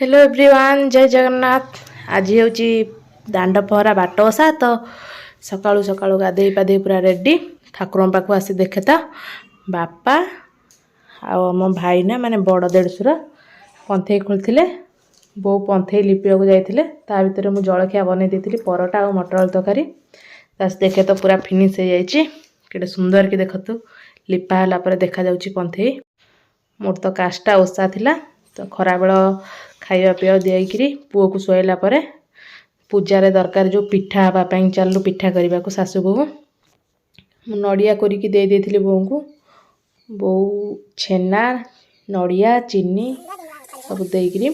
Hello everyone, जय जगन्नाथ। आज हूँ दांड पहरा बाट ओसा। तो सकाळु सकाळु गाधे पाधे पूरा रेडी ठाकुर पाक आसी देखे तो बापा आम भाई ना माने बड़ देढ़सुर पंथई खोलते बो पंथई लिपिया को जाते ता भर मुझे जलखिया बनई देती परोटा और मटर आलू तरकारी। देखे तो पूरा फिनिश हो जाए के सुंदर कि देखतु लिपाला देखा जाउची पंथई। मोर तो काष्टा ओसा थिला तो खरा बेल खाଇବା ପିଇବା ଦେଇକିରି ପୁଅକୁ ଶୋଇଲା ପରେ ପୂଜାରେ ଦରକାର जो पिठा हाँपाई चलू पिठा करने को सासू बोहू नड़िया कोरिकी दे देथिली बोऊ बो छेना नड़िया चीनी सब देकरी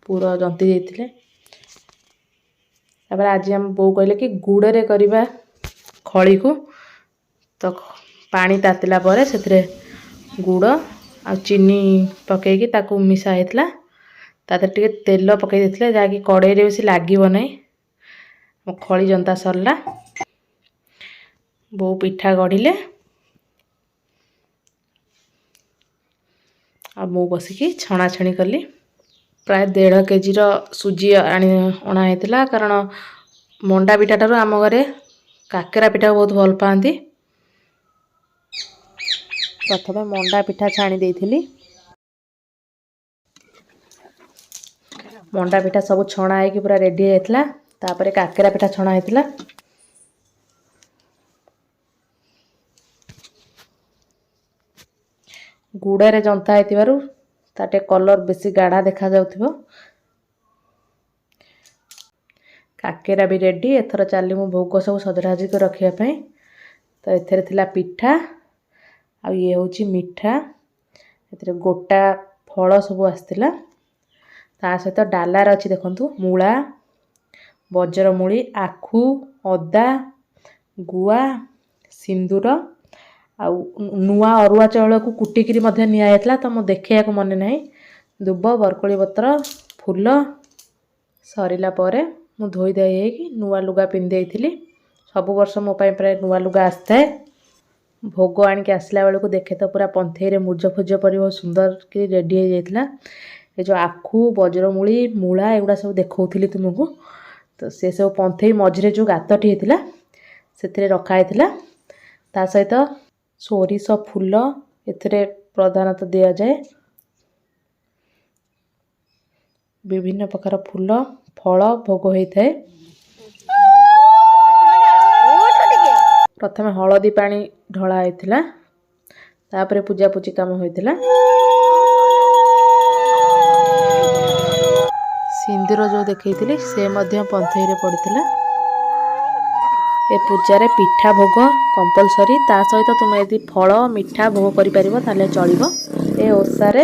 पूरा जंती देते। आज हम बोऊ कहले कि गुड़े करवा खड़ी को तो पानी तातिला परे से गुड़ आ चीनी पकईकी ताकू मिसा होता ताते टे तेल पकई देते जहाँकि कड़े बेसी लगे ना। मो खड़ी जनता सरला बो पिठा गढ़िले आ मु बसिकी छणाछणी कली। प्राय 1.5 केजी सुजी अणा होता कारण मंडा पिठा ठार आम घरे काकेरा पिठा बहुत भल पाती। प्रथम मंडा पिठा छाणी देइथिली। मंडा पिठा सब छणा है कि पूरा रेडी होता तापर काकेरा पिठा छणा होता। गुड़े जंता है ताटे कलर बेसी गाढ़ा देखा जाउथिबो। काकेरा भी रेडी एथर चली मु भोग सब सजड़ाजी को रखापी। तो एथेर थिला पिठा आ ये हूँ मिठा ए गोटा फल सब आसला ता सहित डालार अच्छी देखु मूला वज्रमूली आखु अदा गुआ सिंदूर आ नुआ अरुआ चाउल को कुटिकी निता तो मुझे देखा मन ना दुब बरकोली पत्र फूल सरला मु धोई धाई नुआ लुगा पिंधि थी। सब वर्ष मो प्राय नुआ लुगा आसता है। भोग आणिक आसला बेलू देखे तो पूरा पंथई मुर्ज फुज पर बहुत सुंदर कि रेडी हो जाता। ये जो आखु वज्रमूली मूला एगुड़ा सब देखी तुमको तो से सब पंथई मझे जो गातटी होता से रखाई ता सहित सोरिष फूल ए प्रधानतः दि जाए विभिन्न प्रकार फूल फल भोग होता है। प्रथम हलदी पानी ढला होता तापर पूजा पूजी काम होता। सिंदूर जो देखी से पंथई रे पड़ता। ए पूजा पिठा भोग कंपलसरी ता सहित तुम यदि फल मिठा भोग कर चलो। ए ओषार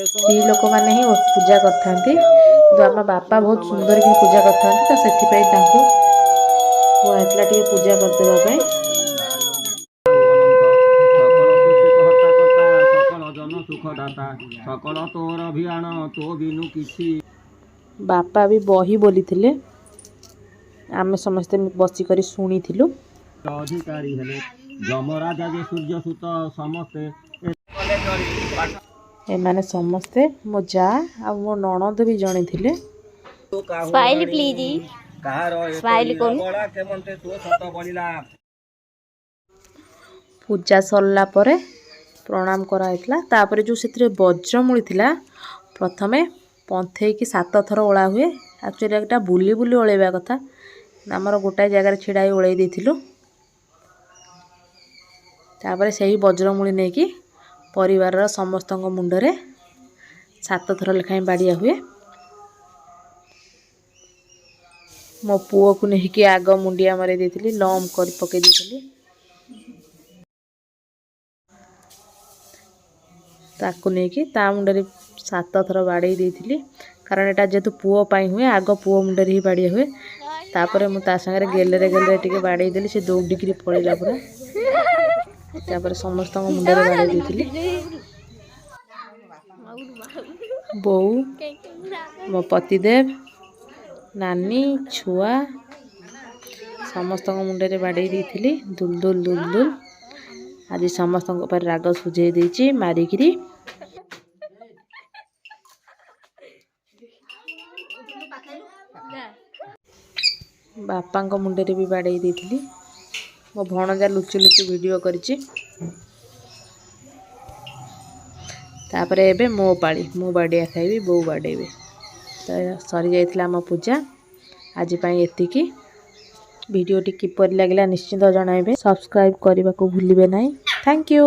स्त्री लोक मैंने ही पूजा करथांती तो आम बापा बहुत सुंदर की पूजा करथांती तो से पूजा करदेवाई। बापा भी बही बोली थे आम समस्ते बसिक शुणी थिलु। एमाने समस्ते मो जा आ मो ननद भी जणे थिले। स्माइल प्लीज स्माइल करू। पूजा सरला परे प्रणाम कराइला तापर जो से वज्रमूली थिला प्रथमे पंथई की 7 थर ओला हुए। एक्चुअली एक बुली बुली ओलैवा कथा आमर गोटाए जगार छिड़ा ओलै देथिलु। तापर से ही वज्रमूली नहीं कि परिवार समस्त मुंडरे 7 थर लेखाएं बाड़िया हुए। मो पुओ को लेकिन आग मुंडिया मरे देथिली लम कर पके देथिली ताकू लेकिन ता मुंडरे 7 थर बाड़े देथिली कारण एटा जेतु पुओ पाई हुए आग पुओ मुंडरे ही बाड़िया हुए। तापर मु ता संगे गेलरे गेलरे टिके बाड़े देली से दौड़िकी पड़ेला पूरा। तापर समस्त मुंडरे बाड़े देथिली बोऊ मो पतिदेव नानी छुआ समस्त मुंडरे बाड़े देथिली दुलदुल दुलदुल। आज समस्त राग सुझे देची मारिकी बापांक मुंडे भी बाड़े देती मो भणजा लुचु लुचु वीडियो करिछि तापर एबे मो पाली मु बाडिया खाइबी बो बाडेबे तो सरी जाइथिला हम पूजा आज पई एतिकी वीडियो टी किपर लागला निश्चित जणाइबे सब्सक्राइब करने को भूलिबे नहीं। Thank you.